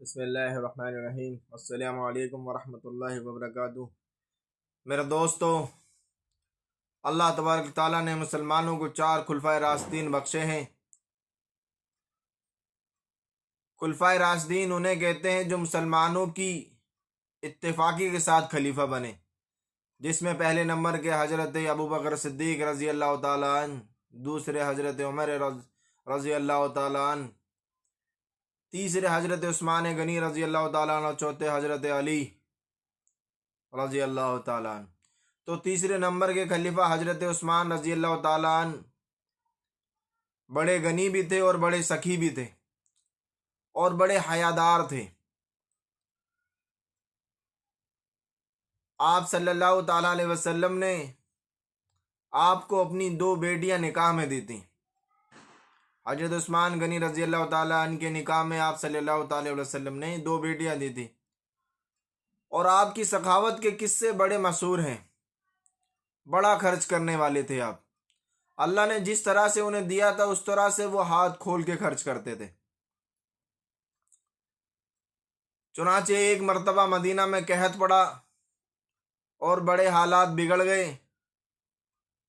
بسم اللہ الرحمن الرحیم۔ السلام علیکم ورحمۃ اللہ وبرکاتہ۔ میرے دوستو، اللہ تبارک تعالیٰ نے مسلمانوں کو 4 خلفائے راشدین بخشے ہیں۔ خلفائے راشدین انہیں کہتے ہیں جو مسلمانوں کی اتفاقی کے ساتھ خلیفہ بنے، جس میں پہلے نمبر کے حضرت ابوبکر صدیق رضی اللہ تعالیٰ عنہ، دوسرے حضرت عمر رضی اللہ تعالیٰ عنہ، تیسرے حضرت عثمان غنی رضی اللہ تعالیٰ عنہ، چوتھے حضرت علی رضی اللہ تعالیٰ عنہ۔ تو تیسرے نمبر کے خلیفہ حضرت عثمان رضی اللہ تعالیٰ عنہ بڑے غنی بھی تھے اور بڑے سخی بھی تھے اور بڑے حیادار تھے۔ آپ صلی اللہ تعالیٰ علیہ وسلم نے آپ کو اپنی 2 بیٹیاں نکاح میں دی تھیں۔ حضرت عثمان غنی رضی اللہ تعالیٰ عنہ کے نکاح میں آپ صلی اللہ تعالیٰ علیہ وسلم نے 2 بیٹیاں دی تھیں، اور آپ کی سخاوت کے قصے بڑے مشہور ہیں۔ بڑا خرچ کرنے والے تھے آپ۔ اللہ نے جس طرح سے انہیں دیا تھا اس طرح سے وہ ہاتھ کھول کے خرچ کرتے تھے۔ چنانچہ ایک مرتبہ مدینہ میں قحط پڑا اور بڑے حالات بگڑ گئے،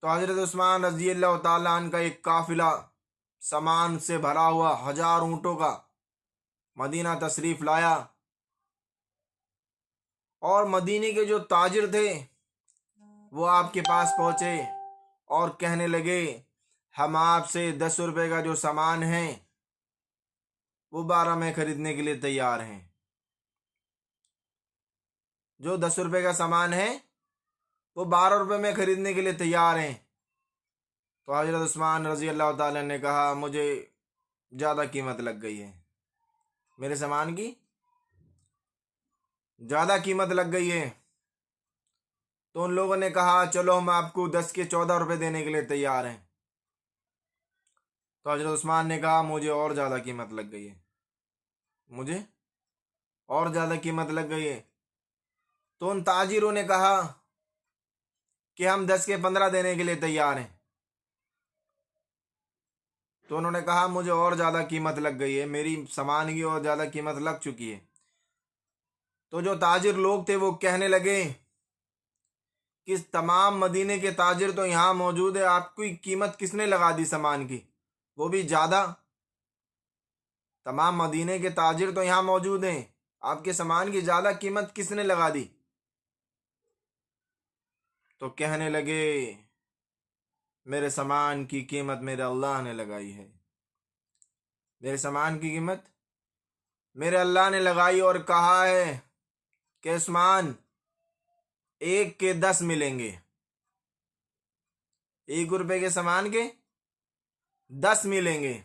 تو حضرت عثمان رضی اللہ تعالیٰ عنہ کا ایک قافلہ سامان سے بھرا ہوا 1000 اونٹوں کا مدینہ تشریف لایا، اور مدینے کے جو تاجر تھے وہ آپ کے پاس پہنچے اور کہنے لگے، ہم آپ سے 10 روپے کا جو سامان ہے وہ 12 میں خریدنے کے لیے تیار ہیں۔ جو 10 روپے کا سامان ہے وہ 12 روپے میں خریدنے کے لیے تیار ہیں۔ تو حضرت عثمان رضی اللہ تعالیٰ نے کہا، مجھے زیادہ قیمت لگ گئی ہے، میرے سامان کی زیادہ قیمت لگ گئی ہے۔ تو ان لوگوں نے کہا، چلو ہم آپ کو 10 کے 14 روپے دینے کے لیے تیار ہیں۔ تو حضرت عثمان نے کہا، مجھے اور زیادہ قیمت لگ گئی ہے، مجھے اور زیادہ قیمت لگ گئی ہے۔ تو ان تاجروں نے کہا کہ ہم 10 کے 15 دینے کے لیے تیار ہیں۔ تو انہوں نے کہا، مجھے اور زیادہ قیمت لگ گئی ہے، میری سامان کی اور زیادہ قیمت لگ چکی ہے۔ تو جو تاجر لوگ تھے وہ کہنے لگے کہ تمام مدینے کے تاجر تو یہاں موجود ہے، آپ کی قیمت کس نے لگا دی سامان کی، وہ بھی زیادہ؟ تمام مدینے کے تاجر تو یہاں موجود ہیں، آپ کے سامان کی زیادہ قیمت کس نے لگا دی؟ تو کہنے لگے، میرے سامان کی قیمت میرے اللہ نے لگائی ہے، میرے سامان کی قیمت میرے اللہ نے لگائی، اور کہا ہے کہ عثمان 1 کے 10 ملیں گے، 1 روپے کے سامان کے 10 ملیں گے۔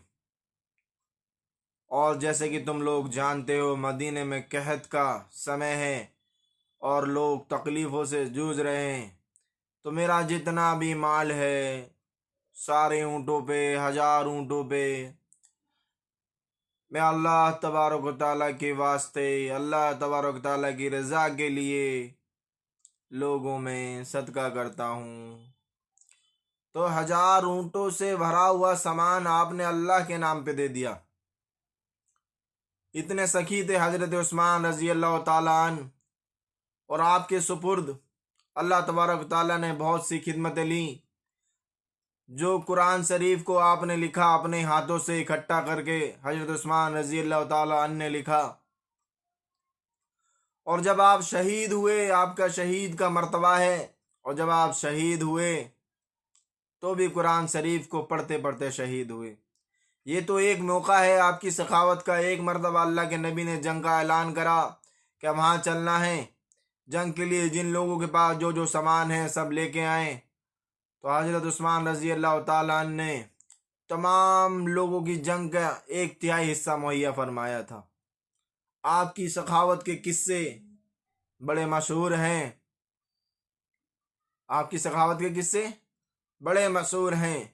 اور جیسے کہ تم لوگ جانتے ہو مدینے میں قحط کا سمے ہے اور لوگ تکلیفوں سے جوجھ رہے ہیں، تو میرا جتنا بھی مال ہے سارے اونٹوں پہ، 1000 اونٹوں پہ، میں اللہ تبارک و تعالیٰ کے واسطے، اللہ تبارک و تعالیٰ کی رضا کے لیے لوگوں میں صدقہ کرتا ہوں۔ تو 1000 اونٹوں سے بھرا ہوا سامان آپ نے اللہ کے نام پہ دے دیا۔ اتنے سخی تھے حضرت عثمان رضی اللہ تعالیٰ عنہ، اور آپ کے سپرد اللہ تبارک تعالیٰ نے بہت سی خدمتیں لیں۔ جو قرآن شریف کو آپ نے لکھا اپنے ہاتھوں سے اکٹھا کر کے، حضرت عثمان رضی اللہ تعالیٰ عنہ نے لکھا، اور جب آپ شہید ہوئے، آپ کا شہید کا مرتبہ ہے، اور جب آپ شہید ہوئے تو بھی قرآن شریف کو پڑھتے پڑھتے شہید ہوئے۔ یہ تو ایک موقع ہے آپ کی سخاوت کا۔ ایک مرتبہ اللہ کے نبی نے جنگ کا اعلان کرا کہ وہاں چلنا ہے، جنگ کے لیے جن لوگوں کے پاس جو جو سامان ہے سب لے کے آئیں۔ تو حضرت عثمان رضی اللہ تعالیٰ عنہ نے تمام لوگوں کی جنگ کا 1/3 حصہ مہیا فرمایا تھا۔ آپ کی سخاوت کے قصے بڑے مشہور ہیں، آپ کی سخاوت کے قصے بڑے مشہور ہیں،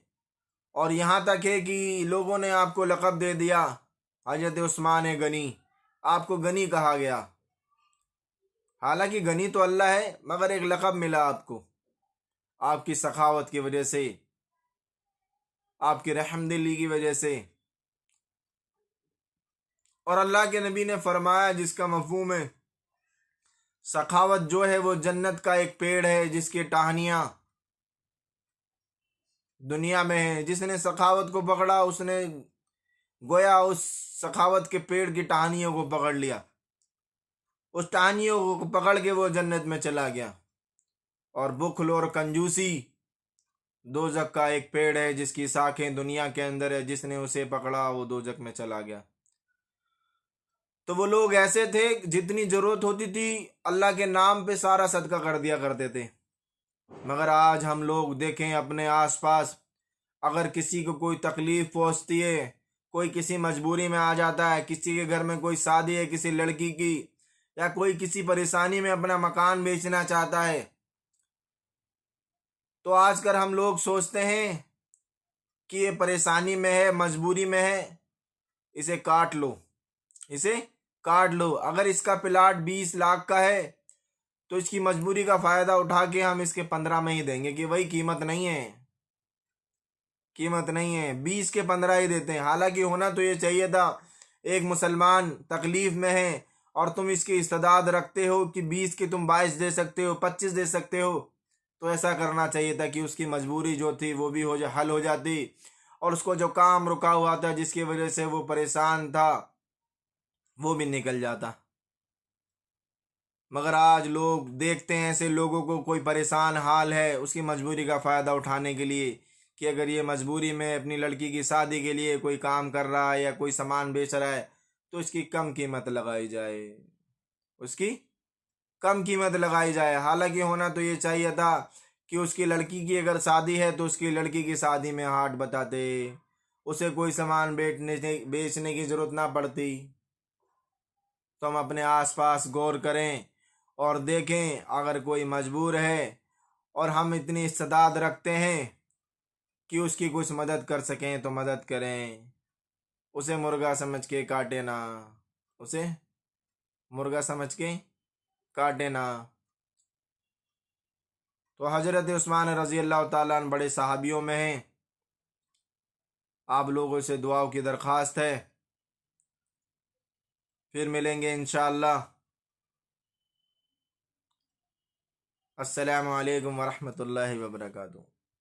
اور یہاں تک ہے کہ لوگوں نے آپ کو لقب دے دیا حضرت عثمان غنی، آپ کو غنی کہا گیا۔ حالانکہ غنی تو اللہ ہے، مگر ایک لقب ملا آپ کو، آپ کی سخاوت کی وجہ سے، آپ کی رحم دلی کی وجہ سے۔ اور اللہ کے نبی نے فرمایا جس کا مفہوم ہے سخاوت جو ہے وہ جنت کا ایک پیڑ ہے جس کی ٹہنیاں دنیا میں ہیں۔ جس نے سخاوت کو پکڑا اس نے گویا اس سخاوت کے پیڑ کی ٹہنیوں کو پکڑ لیا، اس ٹہنیوں کو پکڑ کے وہ جنت میں چلا گیا۔ اور بخل اور کنجوسی دوزخ کا ایک پیڑ ہے جس کی شاخیں دنیا کے اندر ہے، جس نے اسے پکڑا وہ دوزخ میں چلا گیا۔ تو وہ لوگ ایسے تھے جتنی ضرورت ہوتی تھی اللہ کے نام پہ سارا صدقہ کر دیا کرتے تھے، مگر آج ہم لوگ دیکھیں اپنے آس پاس، اگر کسی کو کوئی تکلیف پہنچتی ہے، کوئی کسی مجبوری میں آ جاتا ہے، کسی کے گھر میں کوئی شادی ہے کسی لڑکی کی، یا کوئی کسی پریشانی میں اپنا مکان بیچنا چاہتا ہے، تو آج کل ہم لوگ سوچتے ہیں کہ یہ پریشانی میں ہے، مجبوری میں ہے، اسے کاٹ لو، اسے کاٹ لو۔ اگر اس کا پلاٹ 20 لاکھ کا ہے تو اس کی مجبوری کا فائدہ اٹھا کے ہم اس کے 15 میں ہی دیں گے کہ وہی قیمت نہیں ہے، قیمت نہیں ہے، 20 کے 15 ہی دیتے ہیں۔ حالانکہ ہونا تو یہ چاہیے تھا ایک مسلمان تکلیف میں ہے اور تم اس کی استعداد رکھتے ہو کہ 20 کے تم 22 دے سکتے ہو، 25 دے سکتے ہو، تو ایسا کرنا چاہیے تھا کہ اس کی مجبوری جو تھی وہ بھی حل ہو جاتی، اور اس کو جو کام رکا ہوا تھا جس کی وجہ سے وہ پریشان تھا وہ بھی نکل جاتا۔ مگر آج لوگ دیکھتے ہیں ایسے لوگوں کو، کوئی پریشان حال ہے، اس کی مجبوری کا فائدہ اٹھانے کے لیے کہ اگر یہ مجبوری میں اپنی لڑکی کی شادی کے لیے کوئی کام کر رہا ہے یا کوئی سامان بیچ رہا ہے تو اس کی کم قیمت لگائی جائے، اس کی کم قیمت لگائی جائے۔ حالانکہ ہونا تو یہ چاہیے تھا کہ اس کی لڑکی کی اگر شادی ہے تو اس کی لڑکی کی شادی میں ہاتھ بتاتے، اسے کوئی سامان بیچنے کی ضرورت نہ پڑتی۔ تو ہم اپنے آس پاس غور کریں اور دیکھیں اگر کوئی مجبور ہے اور ہم اتنی استعداد رکھتے ہیں کہ اس کی کچھ مدد کر سکیں تو مدد کریں، اسے مرغا سمجھ کے کاٹے نہ، اسے مرغا سمجھ کے کاٹے نہ۔ تو حضرت عثمان رضی اللہ تعالیٰ عنہ بڑے صحابیوں میں ہیں، آپ لوگوں سے دعاؤں کی درخواست ہے، پھر ملیں گے انشاءاللہ۔ السلام علیکم ورحمۃ اللہ وبرکاتہ۔